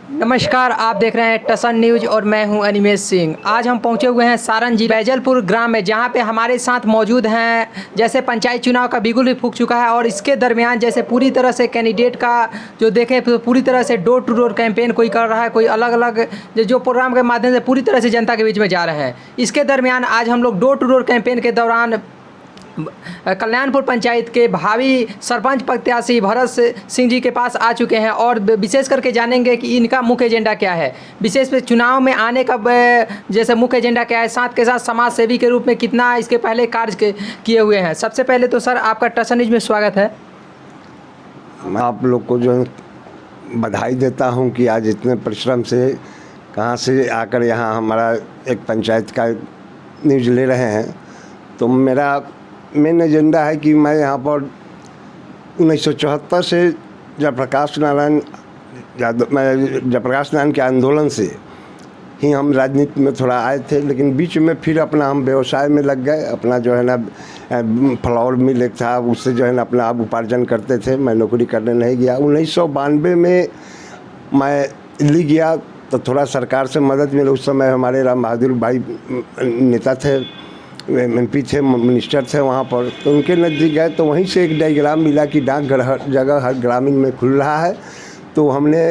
नमस्कार, आप देख रहे हैं टसन न्यूज और मैं हूं अनिमेश सिंह। आज हम पहुंचे हुए हैं सारण जिला बैजलपुर ग्राम में, जहां पे हमारे साथ मौजूद हैं। जैसे पंचायत चुनाव का बिगुल भी फूंक चुका है और इसके दरमियान जैसे पूरी तरह से कैंडिडेट का जो देखें तो पूरी तरह से डोर टू डोर कैंपेन कोई कर रहा है, कोई अलग अलग जो प्रोग्राम के माध्यम से पूरी तरह से जनता के बीच में जा रहे हैं। इसके दरमियान आज हम लोग डोर टू डोर कैंपेन के दौरान कल्याणपुर पंचायत के भावी सरपंच प्रत्याशी भरत सिंह जी के पास आ चुके हैं और विशेष करके जानेंगे कि इनका मुख्य एजेंडा क्या है, विशेष पे चुनाव में आने का जैसे मुख्य एजेंडा क्या है, साथ के साथ समाज सेवी के रूप में कितना इसके पहले कार्य किए हुए हैं। सबसे पहले तो सर आपका टसन न्यूज में स्वागत है। मैं आप लोग को जो बधाई देता हूं कि आज इतने परिश्रम से कहां से आकर यहां हमारा एक पंचायत का न्यूज ले रहे हैं। तो मेरा मेन एजेंडा है कि मैं यहाँ पर 1974 से जयप्रकाश नारायण के आंदोलन से ही हम राजनीति में थोड़ा आए थे, लेकिन बीच में फिर अपना हम व्यवसाय में लग गए। अपना जो है ना फ्लावर मिल एक था, उससे जो है ना अपना आप उपार्जन करते थे। मैं नौकरी करने नहीं गया। 1992 में मैं दिल्ली गया तो थोड़ा सरकार से मदद मिली। उस समय हमारे राम बहादुर भाई नेता थे, MP थे, मिनिस्टर थे वहाँ पर। तो उनके नज़दीक गए तो वहीं से एक डायग्राम मिला कि डाकघर हर जगह हर ग्रामीण में खुल रहा है। तो हमने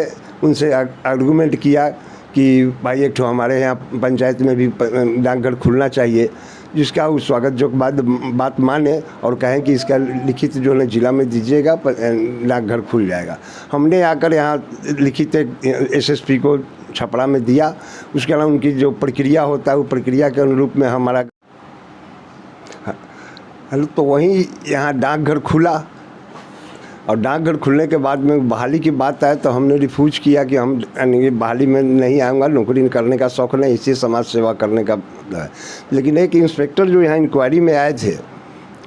उनसे आर्गूमेंट किया कि भाई एक तो हमारे यहाँ पंचायत में भी डाकघर खुलना चाहिए, जिसका वो स्वागत जो बात माने और कहें कि इसका लिखित जो है जिला में दीजिएगा, डाकघर खुल जाएगा। हमने आकर यहाँ लिखित SSP को छपरा में दिया। उसके अलावा उनकी जो प्रक्रिया होता है वो प्रक्रिया के अनुरूप में हमारा तो वहीं यहाँ डाकघर खुला। और डाकघर खुलने के बाद में बहाली की बात आए तो हमने रिफ्यूज किया कि हम बहाली में नहीं आऊँगा, नौकरी करने का शौक़ नहीं, इसी समाज सेवा करने का है। लेकिन एक इंस्पेक्टर जो यहाँ इंक्वायरी में आए थे,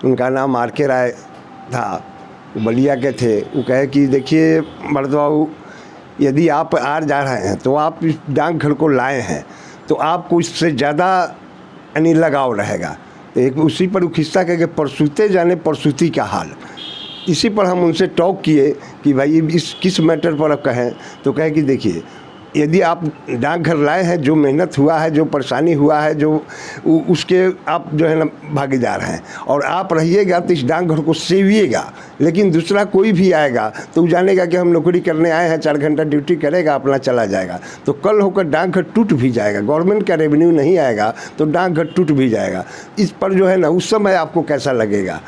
उनका नाम RK राय था, बलिया के थे। वो कहे कि देखिए भरत बाबू, यदि आप आ जा रहे हैं तो आप इस डाकघर को लाए हैं तो आपको इससे ज़्यादा लगाव रहेगा। तो एक उसी पर खिस्सा कह परसूते जाने परसूती का हाल। इसी पर हम उनसे टॉक किए कि भाई इस किस मैटर पर आप कहें। तो कहे कि देखिए, यदि आप डाकघर लाए हैं, जो मेहनत हुआ है, जो परेशानी हुआ है, जो उसके आप जो है ना भागीदार हैं, और आप रहिएगा तो इस डाकघर को सेविएगा। लेकिन दूसरा कोई भी आएगा तो वो जानेगा कि हम नौकरी करने आए हैं, 4 घंटा ड्यूटी करेगा, अपना चला जाएगा। तो कल होकर डाकघर टूट भी जाएगा, गवर्नमेंट का रेवेन्यू नहीं आएगा तो डाकघर टूट भी जाएगा। इस पर जो है ना उस समय आपको कैसा लगेगा।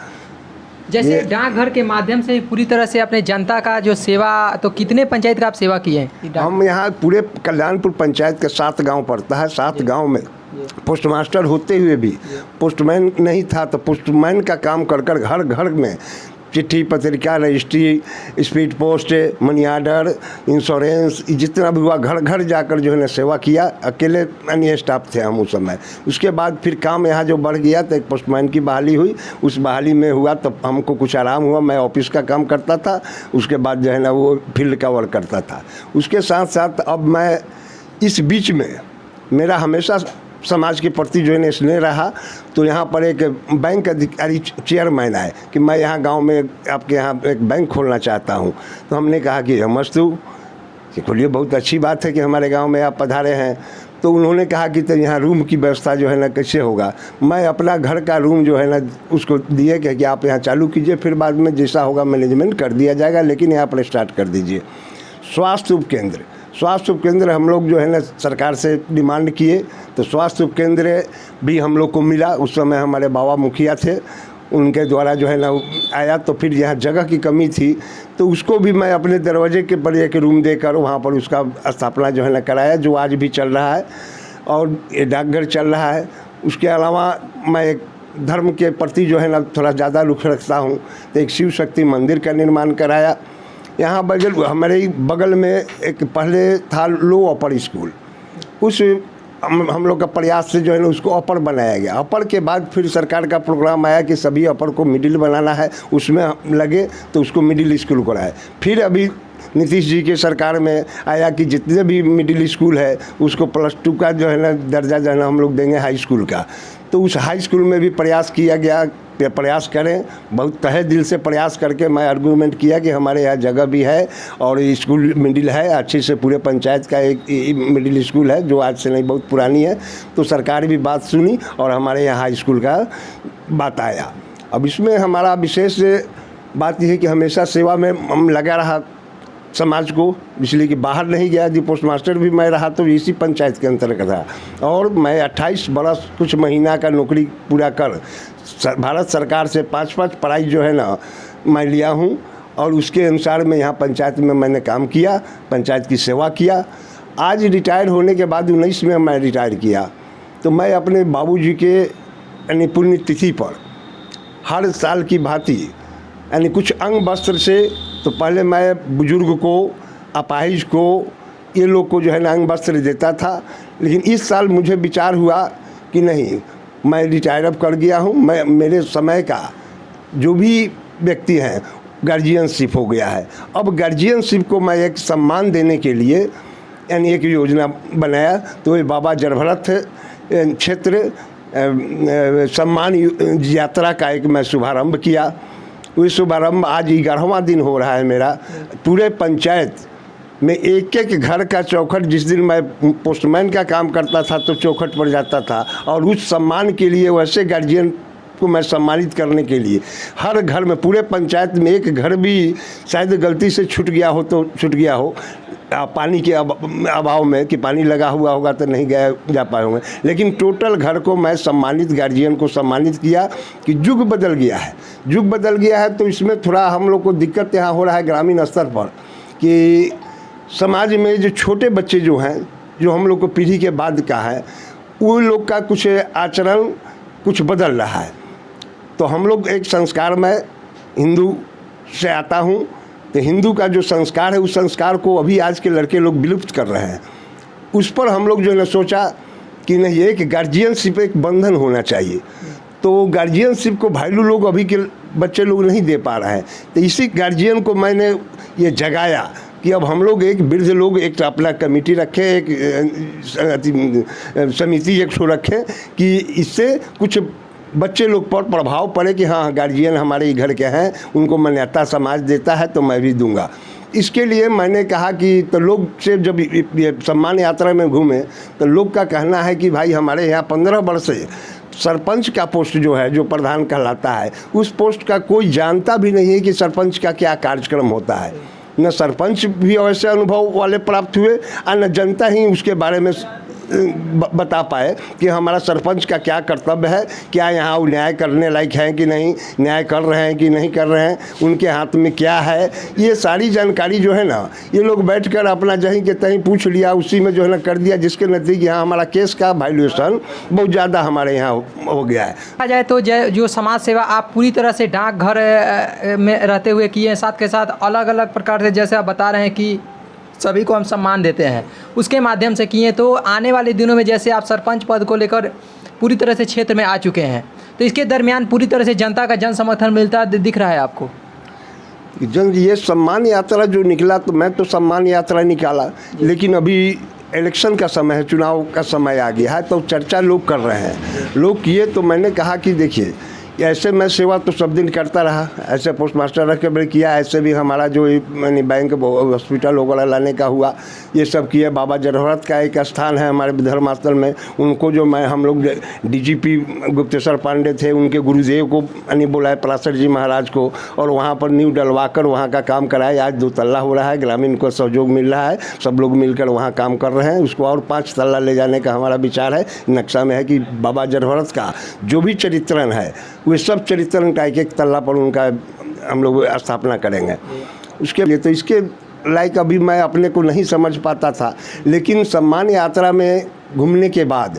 जैसे डाकघर के माध्यम से पूरी तरह से अपने जनता का जो सेवा, तो कितने पंचायत का आप सेवा किए हैं? हम यहाँ पूरे कल्याणपुर पंचायत के 7 गांव पड़ता है। 7 गांव में पोस्टमास्टर होते हुए भी पोस्टमैन नहीं था, तो पोस्टमैन का काम कर कर घर घर में चिट्ठी, पत्रिका, registry, speed post, money order, insurance, जितना भी हुआ घर घर जाकर जो है ना सेवा किया। अकेले अन्य स्टाफ थे हम उस समय। उसके बाद फिर काम यहाँ जो बढ़ गया तो एक पोस्टमैन की बहाली हुई। उस बहाली में हुआ तो हमको कुछ आराम हुआ। मैं ऑफिस का काम करता था, उसके बाद जो है ना वो फील्ड का वर्क करता था। उसके साथ साथ अब मैं इस बीच में मेरा हमेशा समाज के प्रति जो है स्नेह रहा। तो यहाँ पर एक बैंक अधिकारी चेयरमैन आए कि मैं यहाँ गांव में आपके यहाँ एक बैंक खोलना चाहता हूँ। तो हमने कहा कि मस्तू खोलिए, बहुत अच्छी बात है कि हमारे गांव में आप पधारे हैं। तो उन्होंने कहा कि तो यहाँ रूम की व्यवस्था जो है ना कैसे होगा। मैं अपना घर का रूम जो है ना उसको दिए कि आप यहाँ चालू कीजिए, फिर बाद में जैसा होगा मैनेजमेंट कर दिया जाएगा, लेकिन यहाँ पर स्टार्ट कर दीजिए। स्वास्थ्य उपकेंद्र हम लोग जो है ना सरकार से डिमांड किए तो स्वास्थ्य उपकेंद्र भी हम लोग को मिला। उस समय हमारे बाबा मुखिया थे, उनके द्वारा जो है ना आया। तो फिर यहाँ जगह की कमी थी तो उसको भी मैं अपने दरवाजे के पर एक रूम देकर वहाँ पर उसका स्थापना जो है ना कराया, जो आज भी चल रहा है और ये डाकघर चल रहा है। उसके अलावा मैं एक धर्म के प्रति जो है ना थोड़ा ज़्यादा रुख रखता हूँ, तो एक शिव शक्ति मंदिर का निर्माण कराया। यहाँ हमारे बगल में एक पहले था लो अपर स्कूल, उस हम लोग का प्रयास से जो है ना उसको अपर बनाया गया। अपर के बाद फिर सरकार का प्रोग्राम आया कि सभी अपर को मिडिल बनाना है, उसमें लगे तो उसको मिडिल स्कूल कराए। फिर अभी नीतीश जी के सरकार में आया कि जितने भी मिडिल स्कूल है उसको +2 का जो है ना दर्जा जो है ना हम लोग देंगे हाई स्कूल का। तो उस हाई स्कूल में भी प्रयास किया गया प्रयास करें। बहुत तहे दिल से प्रयास करके मैं आर्गूमेंट किया कि हमारे यहाँ जगह भी है और स्कूल मिडिल है अच्छे से, पूरे पंचायत का एक मिडिल स्कूल है जो आज से नहीं बहुत पुरानी है। तो सरकार भी बात सुनी और हमारे यहाँ हाई स्कूल का बात आया। अब इसमें हमारा विशेष बात यह है कि हमेशा सेवा में हम लगा रहा समाज को, इसलिए कि बाहर नहीं गया। यदि पोस्ट मास्टर भी मैं रहा तो इसी पंचायत के अंतर्गत रहा और मैं 28 बरस कुछ महीना का नौकरी पूरा कर भारत सरकार से 5-5 प्राइज जो है ना मैं लिया हूँ और उसके अनुसार मैं यहाँ पंचायत में मैंने काम किया, पंचायत की सेवा किया। आज रिटायर होने के बाद 19 में मैं रिटायर किया तो मैं अपने बाबूजी के यानी पुण्यतिथि पर हर साल की भांति यानी कुछ अंग वस्त्र से, तो पहले मैं बुजुर्ग को, अपाहिज को, ये लोग को जो है ना अंग वस्त्र देता था। लेकिन इस साल मुझे विचार हुआ कि नहीं, मैं रिटायर अब कर गया हूँ, मैं मेरे समय का जो भी व्यक्ति हैं गार्जियनशिप हो गया है। अब गार्जियनशिप को मैं एक सम्मान देने के लिए यानी एक योजना बनाया। तो ये बाबा जरभरत क्षेत्र सम्मान यात्रा का एक मैं शुभारंभ किया। वो शुभारंभ आज 11वां दिन हो रहा है मेरा। पूरे पंचायत में एक एक घर का चौखट, जिस दिन मैं पोस्टमैन का काम करता था तो चौखट पर जाता था और उस सम्मान के लिए वैसे गार्जियन को मैं सम्मानित करने के लिए हर घर में, पूरे पंचायत में एक घर भी शायद गलती से छूट गया हो तो छूट गया हो पानी के अभाव में कि पानी लगा हुआ होगा तो नहीं जा पाए होंगे, लेकिन टोटल घर को मैं सम्मानित, गार्जियन को सम्मानित किया कि युग बदल गया है। युग बदल गया है तो इसमें थोड़ा हम लोग को दिक्कत यहाँ हो रहा है ग्रामीण स्तर पर कि समाज में जो छोटे बच्चे जो हैं, जो हम लोग को पीढ़ी के बाद का है, वो लोग का कुछ आचरण कुछ बदल रहा है। तो हम लोग एक संस्कार में हिंदू से आता हूँ, तो हिंदू का जो संस्कार है उस संस्कार को अभी आज के लड़के लोग विलुप्त कर रहे हैं। उस पर हम लोग जो है ना सोचा कि नहीं, एक गार्जियनशिप एक बंधन होना चाहिए। तो गार्जियनशिप को वैल्यू लोग अभी के बच्चे लोग नहीं दे पा रहे हैं, तो इसी गार्जियन को मैंने ये जगाया कि अब हम लोग एक वृद्ध लोग एक अपना कमेटी रखें, एक समिति एक ठो रखें कि इससे कुछ बच्चे लोग पर प्रभाव पड़े कि हाँ गार्जियन हमारे घर के हैं, उनको मान्यता समाज देता है तो मैं भी दूंगा। इसके लिए मैंने कहा कि तो लोग से जब ये सम्मान यात्रा में घूमे तो लोग का कहना है कि भाई हमारे यहाँ 15 वर्ष से सरपंच का पोस्ट जो है, जो प्रधान कहलाता है, उस पोस्ट का कोई जानता भी नहीं है कि सरपंच का क्या कार्यक्रम होता है। न सरपंच भी ऐसे अनुभव वाले प्राप्त हुए और न जनता ही उसके बारे में बता पाए कि हमारा सरपंच का क्या कर्तव्य है, क्या यहाँ वो न्याय करने लायक हैं कि नहीं, न्याय कर रहे हैं कि नहीं कर रहे हैं, उनके हाथ में क्या है। ये सारी जानकारी जो है ना, ये लोग बैठकर अपना जहीं के तहीं पूछ लिया, उसी में जो है ना कर दिया, जिसके नतीजे यहाँ हमारा केस का वैल्यूएशन बहुत ज़्यादा हमारे यहाँ हो गया है। कहा जाए तो जो समाज सेवा आप पूरी तरह से डाकघर में रहते हुए किए हैं, साथ के साथ अलग अलग प्रकार से, जैसे आप बता रहे हैं कि सभी को हम सम्मान देते हैं, उसके माध्यम से किए। तो आने वाले दिनों में जैसे आप सरपंच पद को लेकर पूरी तरह से क्षेत्र में आ चुके हैं, तो इसके दरमियान पूरी तरह से जनता का जन समर्थन मिलता दिख रहा है आपको? ये सम्मान यात्रा जो निकला, तो मैं तो सम्मान यात्रा निकाला, लेकिन अभी इलेक्शन का समय है, चुनाव का समय आ गया है, तो चर्चा लोग कर रहे हैं। लोग किए तो मैंने कहा कि देखिए, ऐसे मैं सेवा तो सब दिन करता रहा, ऐसे पोस्ट मास्टर रख के भी किया, ऐसे भी हमारा जो मैंने बैंक हॉस्पिटल वगैरह लाने का हुआ, ये सब किया। बाबा जरभरत का एक स्थान है हमारे धर्मास्थल में, उनको जो मैं हम लोग डीजीपी गुप्तेश्वर पांडे थे, उनके गुरुदेव को यानी बुलाए, पराशर जी महाराज को, और वहाँ पर नींव डलवाकर वहाँ का काम कराए। आज 2 तल्ला हो रहा है, ग्रामीण को सहयोग मिल रहा है, सब लोग मिलकर वहाँ काम कर रहे हैं। उसको और 5 तल्ला ले जाने का हमारा विचार है। नक्शा में है कि बाबा जरभरत का जो भी चरित्रण है, वे सब चरित्रण का एक तल्ला पर उनका हम लोग स्थापना करेंगे। उसके लिए तो इसके लायक अभी मैं अपने को नहीं समझ पाता था, लेकिन सम्मान यात्रा में घूमने के बाद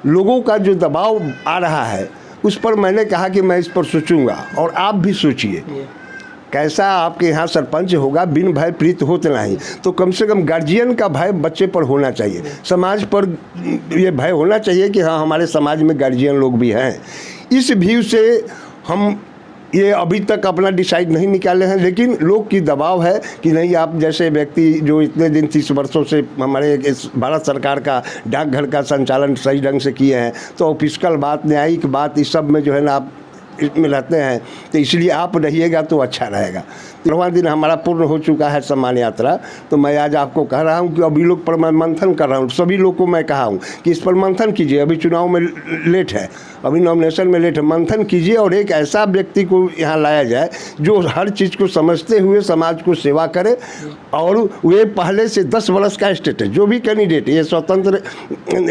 लोगों का जो दबाव आ रहा है, उस पर मैंने कहा कि मैं इस पर सोचूंगा, और आप भी सोचिए कैसा आपके यहाँ सरपंच होगा, बिन भय प्रीत होते नहीं, तो कम से कम गार्जियन का भय बच्चे पर होना चाहिए, समाज पर ये भय होना चाहिए कि हाँ हमारे समाज में गार्जियन लोग भी हैं। इस व्यू से हम ये अभी तक अपना डिसाइड नहीं निकाले हैं, लेकिन लोग की दबाव है कि नहीं, आप जैसे व्यक्ति जो इतने दिन 30 वर्षों से हमारे इस भारत सरकार का डाकघर का संचालन सही ढंग से किए हैं, तो ऑफिशियल बात, न्यायिक बात, इस सब में जो है ना आप इसमें रहते हैं, तो इसलिए आप रहिएगा तो अच्छा रहेगा। 13वां दिन हमारा पूर्ण हो चुका है सम्मान यात्रा, तो मैं आज आपको कह रहा हूँ कि अभी लोग पर मैं मंथन कर रहा हूँ, सभी लोग को मैं कहा हूँ कि इस पर मंथन कीजिए। अभी चुनाव में लेट है, अभी नॉमिनेशन में लेट है, मंथन कीजिए और एक ऐसा व्यक्ति को यहाँ लाया जाए जो हर चीज़ को समझते हुए समाज को सेवा करे। और वे पहले से 10 वर्ष का स्टेटस, जो भी कैंडिडेट, ये स्वतंत्र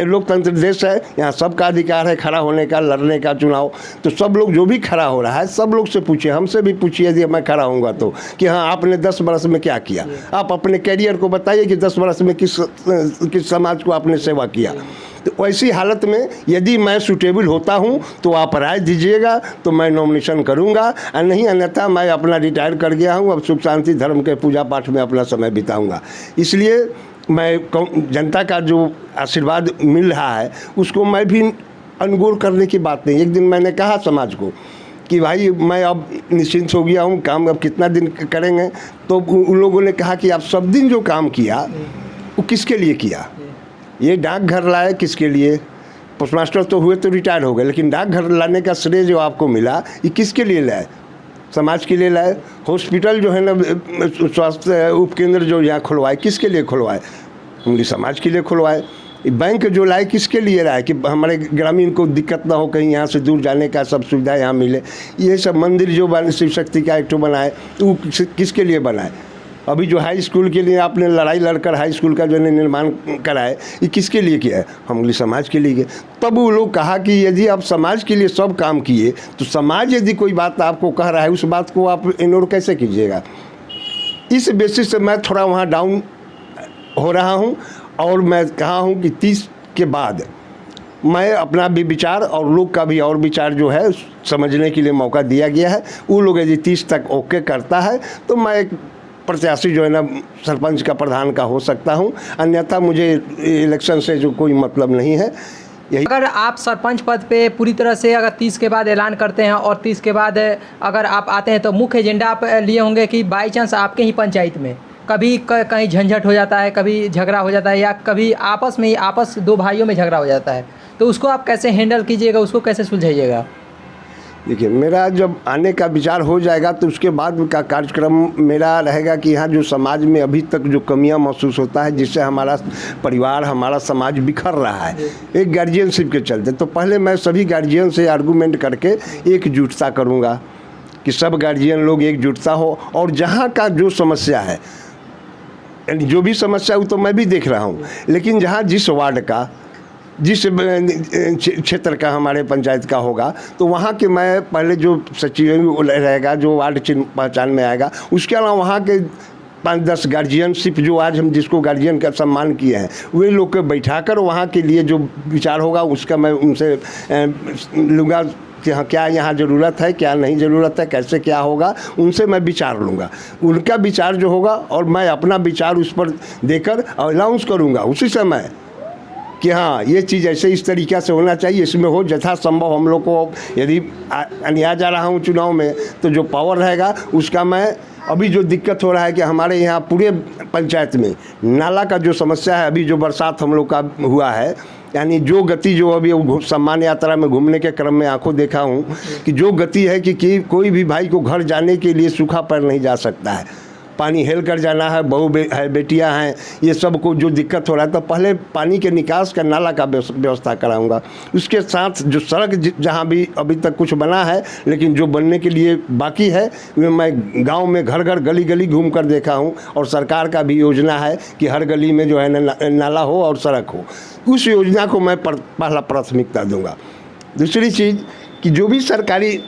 लोकतंत्र देश है, यहाँ सबका अधिकार है खड़ा होने का, लड़ने का चुनाव। तो सब लोग जो भी खड़ा हो रहा है, सब लोग से पूछिए, हमसे भी पूछिए यदि मैं खड़ा होऊंगा तो, कि हाँ आपने 10 वर्ष में क्या किया। आप अपने कैरियर को बताइए कि 10 वर्ष में किस समाज को आपने सेवा किया। तो ऐसी हालत में यदि मैं सूटेबल होता हूं तो आप राय दीजिएगा, तो मैं नॉमिनेशन करूंगा, और नहीं अन्यथा मैं अपना रिटायर कर गया हूं, अब सुख शांति धर्म के पूजा पाठ में अपना समय बिताऊंगा। इसलिए मैं जनता का जो आशीर्वाद मिल रहा है उसको मैं भी अनुगुण करने की बात नहीं। एक दिन मैंने कहा समाज को कि भाई मैं अब निश्चिंत हो गया हूँ, काम अब कितना दिन करेंगे। तो उन लोगों ने कहा कि आप सब दिन जो काम किया वो किसके लिए किया, ये डाकघर लाए किसके लिए, पोस्टमास्टर तो हुए तो रिटायर हो गए, लेकिन डाकघर लाने का श्रेय जो आपको मिला ये किसके लिए लाए, समाज के लिए लाए। हॉस्पिटल जो है ना, स्वास्थ्य उपकेंद्र जो यहाँ खुलवाए किसके लिए खुलवाए, उनकी समाज के लिए खुलवाए। बैंक जो लाए किसके लिए लाए, कि हमारे ग्रामीण को दिक्कत ना हो, कहीं यहाँ से दूर जाने का सब सुविधा यहाँ मिले। ये सब मंदिर जो बने, शिव शक्ति का एक तो बनाए, वो किसके लिए बनाए। अभी जो हाई स्कूल के लिए आपने लड़ाई लड़कर हाई स्कूल का जो निर्माण कराए, ये किसके लिए किया है, हम समाज के लिए किए। तब वो लोग कहा कि यदि आप समाज के लिए सब काम किए तो समाज यदि कोई बात आपको कह रहा है उस बात को आप इग्नोर कैसे कीजिएगा। इस बेसिस से मैं थोड़ा वहाँ डाउन हो रहा हूँ, और मैं कहा हूँ कि 30 के बाद मैं अपना भी विचार और लोग का भी और विचार जो है समझने के लिए मौका दिया गया है। वो लोग यदि 30 तक ओके करता है तो मैं एक प्रत्याशी जो है ना सरपंच का प्रधान का हो सकता हूं, अन्यथा मुझे इलेक्शन से जो कोई मतलब नहीं है। यही अगर आप सरपंच पद पे पूरी तरह से अगर 30 के बाद ऐलान करते हैं और 30 के बाद अगर आप आते हैं तो मुख्य एजेंडा आप लिए होंगे कि बाई चांस आपके ही पंचायत में कभी कहीं झंझट हो जाता है, कभी झगड़ा हो जाता है, या कभी आपस में ही दो भाइयों में झगड़ा हो जाता है, तो उसको आप कैसे हैंडल कीजिएगा, उसको कैसे सुलझाइएगा। देखिए, मेरा जब आने का विचार हो जाएगा तो उसके बाद का कार्यक्रम मेरा रहेगा कि यहाँ जो समाज में अभी तक जो कमियां महसूस होता है, जिससे हमारा परिवार, हमारा समाज बिखर रहा है एक गार्जियनशिप के चलते, तो पहले मैं सभी गार्जियन से आर्गूमेंट करके एकजुटता करूँगा कि सब गार्जियन लोग एकजुटता हो। और जहाँ का जो समस्या है, जो भी समस्या हो तो मैं भी देख रहा हूँ, लेकिन जहाँ जिस वार्ड का, जिस क्षेत्र का हमारे पंचायत का होगा, तो वहाँ के मैं पहले जो सचिव रहेगा, जो वार्ड चिन्ह पहचान में आएगा, उसके अलावा वहाँ के 5-10 गार्जियनशिप जो आज हम जिसको गार्जियन का सम्मान किए हैं, वे लोग को बैठाकर वहाँ के लिए जो विचार होगा उसका मैं उनसे लूँगा कि हाँ क्या यहाँ ज़रूरत है, क्या नहीं ज़रूरत है, कैसे क्या होगा, उनसे मैं विचार लूँगा। उनका विचार जो होगा और मैं अपना विचार उस पर देकर अनाउंस करूँगा उसी समय कि हाँ ये चीज़ ऐसे इस तरीक़े से होना चाहिए, इसमें हो यथासंभव हम लोग को यदि आ जा रहा हूँ चुनाव में तो जो पावर रहेगा उसका मैं। अभी जो दिक्कत हो रहा है कि हमारे यहाँ पूरे पंचायत में नाला का जो समस्या है, अभी जो बरसात हम लोग का हुआ है, यानी जो गति जो अभी सम्मान यात्रा में घूमने के क्रम में आंखों देखा हूँ कि जो गति है कि कोई भी भाई को घर जाने के लिए सूखा पैर नहीं जा सकता है, पानी हेल कर जाना है, है बेटियां हैं, ये सब को जो दिक्कत हो रहा है, तो पहले पानी के निकास का नाला का व्यवस्था कराऊंगा। उसके साथ जो सड़क जहां भी अभी तक कुछ बना है लेकिन जो बनने के लिए बाकी है, मैं गांव में घर घर गली गली घूम कर देखा हूं, और सरकार का भी योजना है कि हर गली में जो है नाला हो और सड़क हो। उस योजना को मैं पहला प्राथमिकता दूँगा। दूसरी चीज़ कि जो भी सरकारी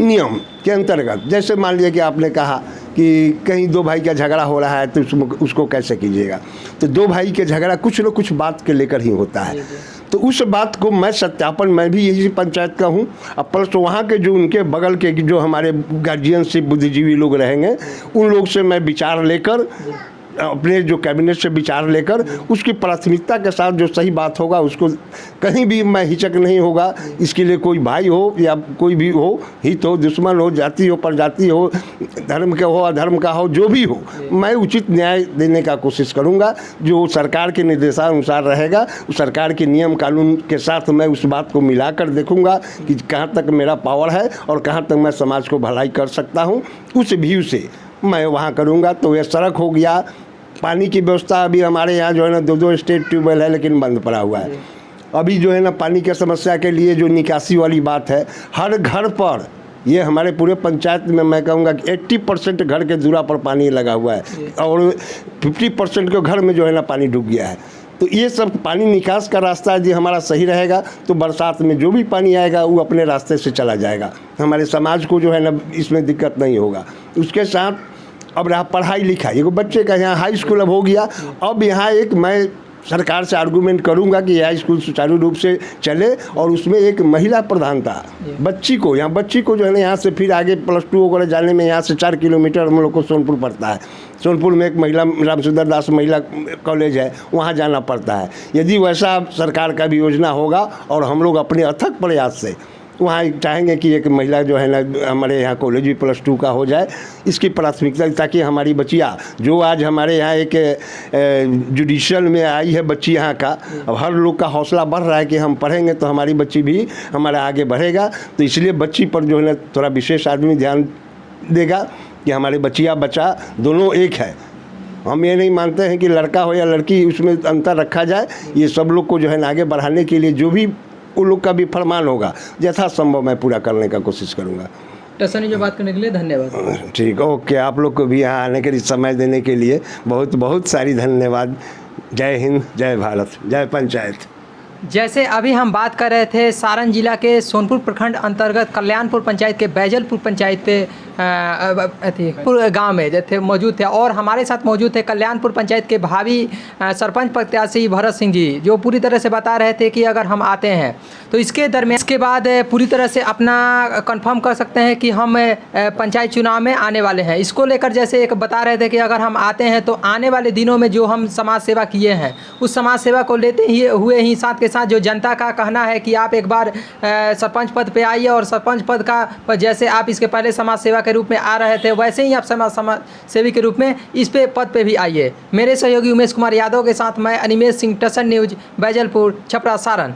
नियम के अंतर्गत, जैसे मान लिया कि आपने कहा कि कहीं दो भाई का झगड़ा हो रहा है तो उसको कैसे कीजिएगा, तो दो भाई के झगड़ा कुछ न कुछ बात के लेकर ही होता है, तो उस बात को मैं सत्यापन, मैं भी यही पंचायत का हूँ, अब प्लस तो वहाँ के जो उनके बगल के जो हमारे गार्जियनशिप बुद्धिजीवी लोग रहेंगे, उन लोग से मैं विचार लेकर अपने जो कैबिनेट से विचार लेकर उसकी प्राथमिकता के साथ जो सही बात होगा उसको कहीं भी मैं हिचक नहीं होगा। इसके लिए कोई भाई हो या कोई भी हो, हित हो, दुश्मन हो, जाति हो, प्रजाति हो, धर्म का हो, अधर्म का हो, जो भी हो, मैं उचित न्याय देने का कोशिश करूंगा। जो सरकार के निर्देशानुसार रहेगा, सरकार के नियम कानून के साथ मैं उस बात को मिलाकर देखूंगा कि कहाँ तक मेरा पावर है और कहाँ तक मैं समाज को भलाई कर सकता हूँ। उस व्यू से मैं वहाँ करूँगा। तो यह सड़क हो गया, पानी की व्यवस्था अभी हमारे यहाँ जो है ना 2 स्टेट ट्यूबवेल है लेकिन बंद पड़ा हुआ है। अभी जो है ना पानी की समस्या के लिए जो निकासी वाली बात है, हर घर पर, ये हमारे पूरे पंचायत में मैं कहूँगा कि 80% घर के दूरा पर पानी लगा हुआ है और 50% के घर में जो है ना पानी डूब गया है। तो ये सब पानी निकास का रास्ता यदि हमारा सही रहेगा तो बरसात में जो भी पानी आएगा वो अपने रास्ते से चला जाएगा। हमारे समाज को जो है ना इसमें दिक्कत नहीं होगा। उसके साथ अब रहा पढ़ाई लिखाई, एगो बच्चे का यहाँ हाई स्कूल अब हो गया। अब यहाँ एक मैं सरकार से आर्गूमेंट करूंगा कि हाई स्कूल सुचारू रूप से चले और उसमें एक महिला प्रधानता, बच्ची को जो है ना यहाँ से फिर आगे +2 वगैरह जाने में यहाँ से 4 किलोमीटर हम लोग को सोनपुर पड़ता है। सोनपुर में एक महिला रामसुंदर दास महिला कॉलेज है, वहाँ जाना पड़ता है। यदि वैसा सरकार का भी योजना होगा और हम लोग अपने अथक प्रयास से वहाँ चाहेंगे कि एक महिला जो है ना हमारे यहाँ कॉलेज भी +2 का हो जाए, इसकी प्राथमिकता, ताकि हमारी बच्चियाँ जो आज हमारे यहाँ एक जुडिशल में आई है बच्ची यहाँ का, अब हर लोग का हौसला बढ़ रहा है कि हम पढ़ेंगे तो हमारी बच्ची भी हमारा आगे बढ़ेगा। तो इसलिए बच्ची पर जो है ना थोड़ा विशेष आदमी ध्यान देगा कि हमारे बच्चियाँ बच्चा दोनों एक है। हम ये नहीं मानते हैं कि लड़का हो या लड़की उसमें अंतर रखा जाए। ये सब लोग को जो है ना आगे बढ़ाने के लिए जो भी उन लोग का भी फरमान होगा यथासंभव मैं पूरा करने का कोशिश करूँगा। टसन जो बात करने के लिए धन्यवाद। ठीक, ओके। आप लोग को भी यहाँ आने के लिए, समय देने के लिए बहुत बहुत सारी धन्यवाद। जय हिंद, जय भारत, जय पंचायत। जैसे अभी हम बात कर रहे थे सारण जिला के सोनपुर प्रखंड अंतर्गत कल्याणपुर पंचायत के बैजलपुर पंचायत गांव में जैसे मौजूद थे और हमारे साथ मौजूद थे कल्याणपुर पंचायत के भावी सरपंच प्रत्याशी भरत सिंह जी, जो पूरी तरह से बता रहे थे कि अगर हम आते हैं तो इसके दरमियान इसके बाद पूरी तरह से अपना कंफर्म कर सकते हैं कि हम पंचायत चुनाव में आने वाले हैं। इसको लेकर जैसे एक बता रहे थे कि अगर हम आते हैं तो आने वाले दिनों में जो हम समाज सेवा किए हैं उस समाज सेवा को लेते हुए ही साथ के साथ जो जनता का कहना है कि आप एक बार सरपंच पद पे आइए और सरपंच पद का जैसे आप इसके पहले समाज सेवा के रूप में आ रहे थे वैसे ही आप समाज सेवी के रूप में इस पद पे भी आइए। मेरे सहयोगी उमेश कुमार यादव के साथ मैं अनिमेश सिंह, टसन न्यूज, बैजलपुर, छपरा, सारण।